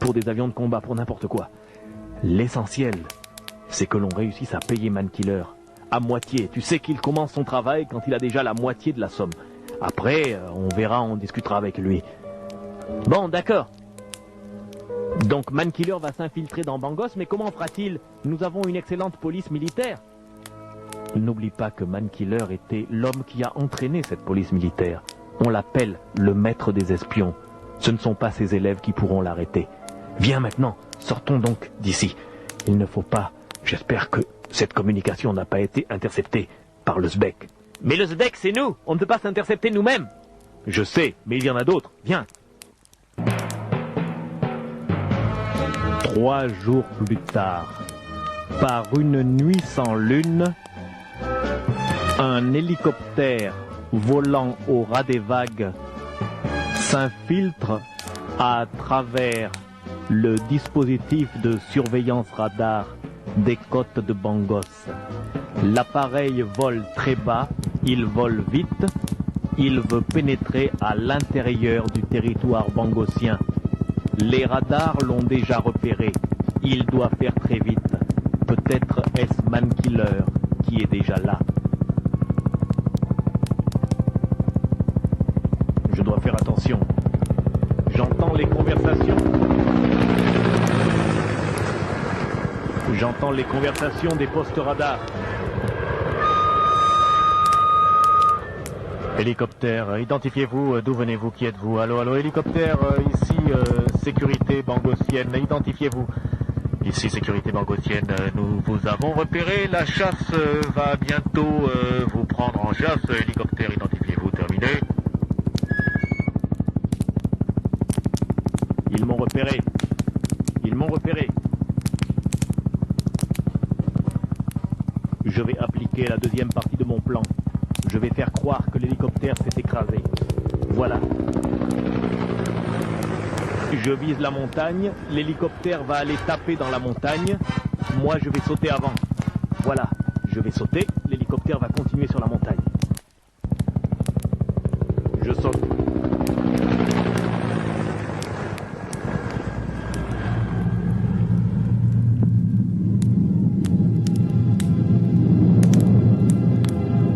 pour des avions de combat, pour n'importe quoi. L'essentiel, c'est que l'on réussisse à payer Mankiller à moitié. Tu sais qu'il commence son travail quand il a déjà la moitié de la somme. Après, on verra, on discutera avec lui. Bon, d'accord. Donc Mankiller va s'infiltrer dans Bangos, mais comment fera-t-il? Nous avons une excellente police militaire. N'oublie pas que Mankiller était l'homme qui a entraîné cette police militaire. On l'appelle le maître des espions. Ce ne sont pas ses élèves qui pourront l'arrêter. Viens maintenant, sortons donc d'ici. Il ne faut pas... J'espère que cette communication n'a pas été interceptée par le Zbek. Mais le Zbek, c'est nous. On ne peut pas s'intercepter nous-mêmes. Je sais, mais il y en a d'autres. Viens. 3 jours plus tard, par une nuit sans lune, un hélicoptère volant au ras des vagues s'infiltre à travers le dispositif de surveillance radar des côtes de Bangos. L'appareil vole très bas, il vole vite, il veut pénétrer à l'intérieur du territoire bangosien. Les radars l'ont déjà repéré, il doit faire très vite. Peut-être est-ce Mankiller qui est déjà là. Je dois faire attention. J'entends les conversations. J'entends les conversations des postes radars. Hélicoptère, identifiez-vous, d'où venez-vous, qui êtes-vous? Allô, allô, hélicoptère, ici, sécurité bangosienne, identifiez-vous. Ici, sécurité bangosienne, nous vous avons repéré, la chasse va bientôt vous prendre en chasse. Hélicoptère, identifiez-vous, terminé. Ils m'ont repéré. Ils m'ont repéré. Je vais appliquer la deuxième partie de mon plan. Je vais faire croire que l'hélicoptère s'est écrasé. Voilà. Je vise la montagne, l'hélicoptère va aller taper dans la montagne, moi je vais sauter avant. Voilà, je vais sauter, l'hélicoptère va continuer sur la montagne. Je saute.